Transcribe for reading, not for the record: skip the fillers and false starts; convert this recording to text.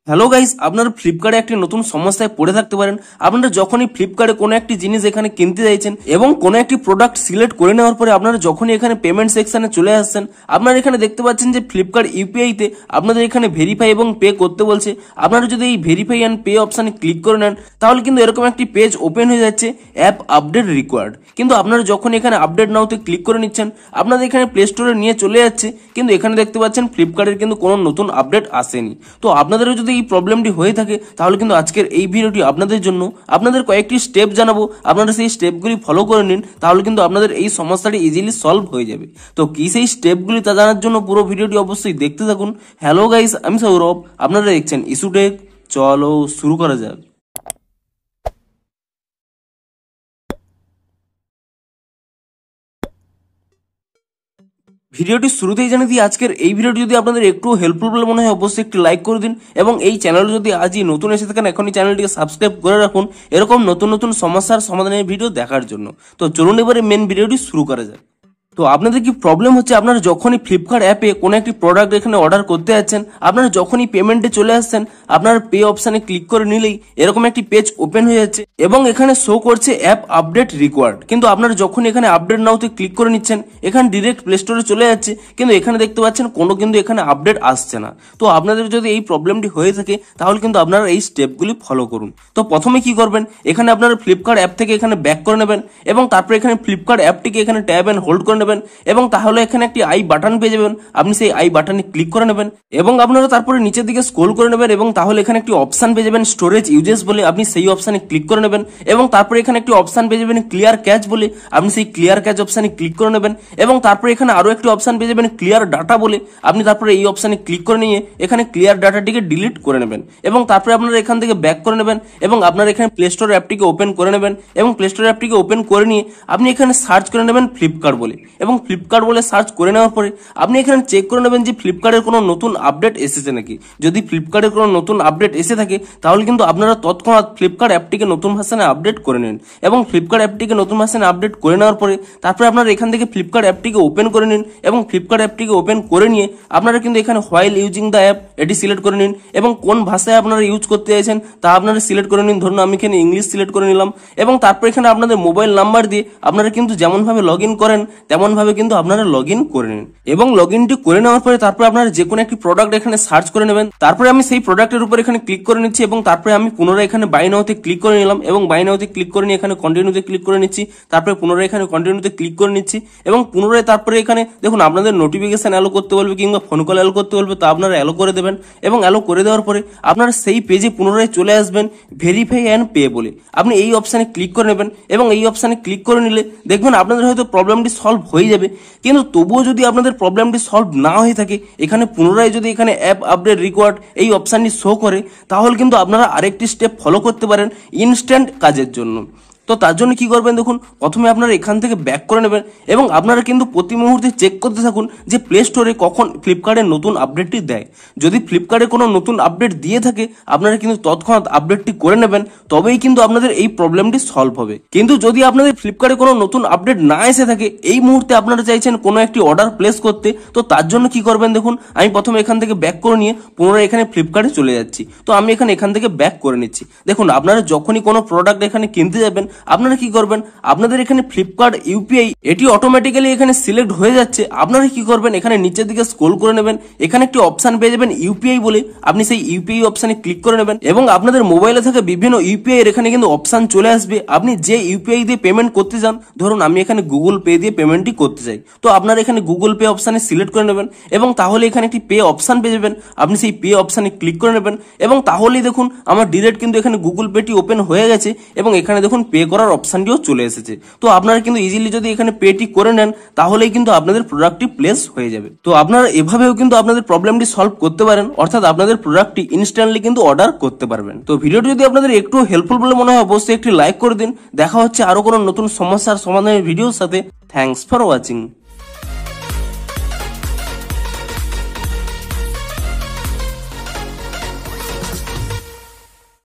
Hello guys, আপনারা ফ্লিপকার্টে একটি নতুন সমস্যায় পড়ে থাকতে পারেন। আপনারা যখনই ফ্লিপকার্টে কোনো একটি জিনিস এখানে কিনতে চাইছেন এবং কোনো একটি প্রোডাক্ট সিলেক্ট করে নেওয়ার পরে আপনারা যখনই এখানে পেমেন্ট সেকশনে চলে আসছেন, আপনারা এখানে দেখতে পাচ্ছেন যে ফ্লিপকার্ট ইউপিআইতে আপনাদের এখানে ভেরিফাই এবং পে করতে বলছে। আপনারা যদি এই ভেরিফাই অ্যান্ড পে অপশানে ক্লিক করে নেন তাহলে কিন্তু এরকম একটি পেজ ওপেন হয়ে যাচ্ছে, অ্যাপ আপডেট রিকোয়ার্ড। কিন্তু আপনারা যখন এখানে আপডেট নাওতে ক্লিক করে নিচ্ছেন, আপনাদের এখানে প্লে স্টোরে নিয়ে চলে যাচ্ছে, কিন্তু এখানে দেখতে পাচ্ছেন ফ্লিপকার্টের কিন্তু কোনো নতুন আপডেট আসেনি। তো আপনাদেরও যদি এই প্রবলেমটি হয়ে থাকে তাহলে কিন্তু আজকের এই ভিডিওটি আপনাদের জন্য। আপনাদের কয়েকটি স্টেপ জানাবো, আপনারা সেই স্টেপগুলি ফলো করে নিন, তাহলে কিন্তু আপনাদের এই সমস্যাটি ইজিলি সলভ হয়ে যাবে। তো কি সেই স্টেপগুলি তা জানার জন্য পুরো ভিডিওটি অবশ্যই দেখতে থাকুন। হ্যালো গাইস, আমি সৌরভ, আপনারা দেখছেন ইস্যুটেক। চলো শুরু করা যাক। ভিডিওটি শুরুতেই জানিয়ে দিই, আজকের এই ভিডিওটি যদি আপনাদের একটু হেল্পফুল বলে মনে হয় অবশ্যই একটি লাইক করে দিন এবং এই চ্যানেল যদি আজই নতুন এসে থাকেন এখনই চ্যানেলটিকে সাবস্ক্রাইব করে রাখুন এরকম নতুন নতুন সমস্যার সমাধানের ভিডিও দেখার জন্য। তো চলুন এবারে মেন ভিডিওটি শুরু করা যাক। তো আপনাদের কি প্রবলেম হচ্ছে, আপনারা যখনই ফ্লিপকার্ট অ্যাপে কোনো একটি প্রোডাক্ট এখানে অর্ডার করতে যাচ্ছেন, আপনারা যখনই পেমেন্টে চলে আসছেন, আপনার পে অপশানে ক্লিক করে নিলেই এরকম একটি পেজ ওপেন হয়ে যাচ্ছে এবং এখানে শো করছে অ্যাপ আপডেট রিকোয়ার্ড। কিন্তু আপনারা যখন এখানে আপডেট নাওতে ক্লিক করে নিচ্ছেন, এখানে ডিরেক্ট প্লে স্টোরে চলে যাচ্ছে, কিন্তু এখানে দেখতে পাচ্ছেন কোনো কিন্তু এখানে আপডেট আসছে না। তো আপনাদের যদি এই প্রবলেমটি হয়ে থাকে তাহলে কিন্তু আপনারা এই স্টেপগুলি ফলো করুন। তো প্রথমে কি করবেন, এখানে আপনারা ফ্লিপকার্ট অ্যাপ থেকে এখানে ব্যাক করে নেবেন এবং তারপর এখানে ফ্লিপকার্ট অ্যাপটিকে এখানে ট্যাব এন্ড হোল্ড করে নেবেন এবং তাহলে এখানে একটি আই বাটন পেয়ে যাবেন। আপনি সেই আই বাটনে ক্লিক করে নেবেন এবং আপনারা তারপরে নিচের দিকে স্ক্রল করে নেবেন এবং তাহলে এখানে একটি অপশন পেয়ে যাবেন স্টোরেজ ইউজেস বলে, আপনি সেই অপশনে ক্লিক করে নেবেন এবং তারপরে এখানে একটি অপশন পেয়ে যাবেন ক্লিয়ার ক্যাচ বলে, আপনি সেই ক্লিয়ার ক্যাচ অপশনে ক্লিক করে নেবেন এবং তারপরে এখানে আরো একটি অপশন পেয়ে যাবেন ক্লিয়ার ডাটা বলে, আপনি তারপরে এই অপশনে ক্লিক করে নিয়ে এখানে ক্লিয়ার ডাটাটিকে ডিলিট করে নেবেন এবং তারপরে আপনারা এখান থেকে ব্যাক করে নেবেন এবং আপনারা এখানে প্লে স্টোর অ্যাপটিকে ওপেন করে নেবেন এবং প্লে স্টোর অ্যাপটিকে ওপেন করে নিয়ে আপনি এখানে সার্চ করে নেবেন ফ্লিপকার্ট বলে এবং ফ্লিপকার্ট বলে সার্চ করে নেওয়ার পরে আপনি এখানে চেক করে নেবেন যে ফ্লিপকার্টের কোনো নতুন আপডেট এসেছে নাকি। যদি ফ্লিপকার্টের কোনো নতুন আপডেট এসে থাকে তাহলে কিন্তু আপনারা তৎক্ষণাৎ ফ্লিপকার্ট অ্যাপটিকে নতুন ভার্সনে আপডেট করে নিন এবং ফ্লিপকার্ট অ্যাপটিকে নতুন ভার্সনে আপডেট করে নেওয়ার পরে তারপরে আপনারা এখান থেকে ফ্লিপকার্ট অ্যাপটিকে ওপেন করে নিন এবং ফ্লিপকার্ট অ্যাপটিকে ওপেন করে নিয়ে আপনারা কিন্তু এখানে হোয়াইল ইউজিং দ্য অ্যাপ এটি সিলেক্ট করে নিন এবং কোন ভাষায় আপনারা ইউজ করতে চাইছেন তা আপনারা সিলেক্ট করে নিন। ধরুন আমি এখানে ইংলিশ সিলেক্ট করে নিলাম এবং তারপর এখানে আপনাদের মোবাইল নাম্বার দিয়ে আপনারা কিন্তু যেমনভাবে লগ ইন করেন তেমনভাবে কিন্তু আপনারা লগ ইন করে নিন এবং লগ ইনটি করে নেওয়ার পরে তারপর আপনারা যে কোনো একটি প্রোডাক্ট এখানে সার্চ করে নেবেন। তারপরে আমি সেই প্রোডাক্টের উপর এখানে ক্লিক করে নিচ্ছি এবং তারপরে আমি পুনরায় এখানে বাই নাওতে ক্লিক করে নিলাম এবং বাই নাওতে ক্লিক করে নিয়ে এখানে কন্টিনিউতে ক্লিক করে নিচ্ছি, তারপরে পুনরায় এখানে কন্টিনিউতে ক্লিক করে নিচ্ছি এবং পুনরায় তারপরে এখানে দেখুন আপনাদের নোটিফিকেশন অ্যালো করতে বলবে কিংবা ফোন কল অ্যালো করতে বলবে, তা আপনারা অ্যালো করে দেবেন এবং অ্যালো করে দেওয়ার পরে আপনারা সেই পেজে পুনরায় চলে আসবেন ভেরিফাই অ্যান্ড পে বলে, আপনি এই অপশানে ক্লিক করে নেবেন এবং এই অপশানে ক্লিক করে নিলে দেখবেন আপনাদের হয়তো প্রবলেমটি সলভ হয়ে যাবে। কিন্তু তবুও যদি আপনাদের প্রবলেমটি সলভ না হয়ে থাকে, এখানে পুনরায় যদি এখানে অ্যাপ আপডেট রিকোয়ার্ড এই অপশানটি শো করে তাহলে কিন্তু আপনারা আরেকটি স্টেপ ফলো করতে পারেন ইনস্ট্যান্ট কাজের জন্য। তো তার জন্য কি করবেন, দেখুন প্রথমে আপনারা এখান থেকে ব্যাক করে নেবেন এবং আপনারা কিন্তু প্রতি মুহূর্তে চেক করতে থাকুন যে প্লে স্টোরে কখন ফ্লিপকার্টের নতুন আপডেটটি দেয়। যদি ফ্লিপকার্টে কোনো নতুন আপডেট দিয়ে থাকে আপনারা কিন্তু তৎক্ষণাৎ আপডেটটি করে নেবেন, তবেই কিন্তু আপনাদের এই প্রবলেমটি সলভ হবে। কিন্তু যদি আপনাদের ফ্লিপকার্টে কোনো নতুন আপডেট না এসে থাকে, এই মুহূর্তে আপনারা চাইছেন কোনো একটি অর্ডার প্লেস করতে, তো তার জন্য কি করবেন, দেখুন আমি প্রথমে এখান থেকে ব্যাক করে নিয়ে পুনরায় এখানে ফ্লিপকার্টে চলে যাচ্ছি। তো আমি এখান থেকে ব্যাক করে নিচ্ছি। দেখুন আপনারা যখনই কোনো প্রোডাক্ট এখানে কিনতে যাবেন আপনারা কি করবেন, আপনাদের এখানে ফ্লিপকার্ট ইউপিআই এটি অটোমেটিক্যালি এখানে সিলেক্ট হয়ে যাচ্ছে। আপনারা কি করবেন, এখানে নিচের দিকে স্ক্রল করে নেবেন, এখানে একটি অপশন পেয়ে যাবেন ইউপিআই বলে, আপনি সেই ইউপিআই অপশনে ক্লিক করে নেবেন এবং আপনাদের মোবাইলে থাকা বিভিন্ন ইউপিআই এর এখানে কিন্তু অপশন চলে আসবে। আপনি যে ইউপিআই দিয়ে পেমেন্ট করতে চান, ধরুন আমি এখানে গুগল পে দিয়ে পেমেন্টটি করতে চাই, তো আপনারা এখানে গুগল পে অপশনে সিলেক্ট করে নেবেন এবং তাহলে এখানে একটি পে অপশন পেয়ে যাবেন, আপনি সেই পে অপশনে ক্লিক করে নেবেন এবং তাহলেই দেখুন আমার ডিরেক্ট কিন্তু এখানে গুগল পেটি ওপেন হয়ে গেছে এবং এখানে দেখুন পে করার অপশনটিও চলে এসেছে। তো আপনারা কিন্তু ইজিলি যদি এখানে পেটি করে নেন তাহলেই কিন্তু আপনাদের প্রোডাক্টটি প্লেস হয়ে যাবে। তো আপনারা এভাবেও কিন্তু আপনাদের প্রবলেমটি সলভ করতে পারেন, অর্থাৎ আপনাদের প্রোডাক্টটি ইনস্ট্যান্টলি কিন্তু অর্ডার করতে পারবেন। তো ভিডিওটি যদি আপনাদের একটু হেল্পফুল বলে মনে হয় অবশ্যই একটি লাইক করে দিন। দেখা হচ্ছে আরো কোনো নতুন সমস্যার সমাধানের ভিডিওর সাথে। Thanks for watching.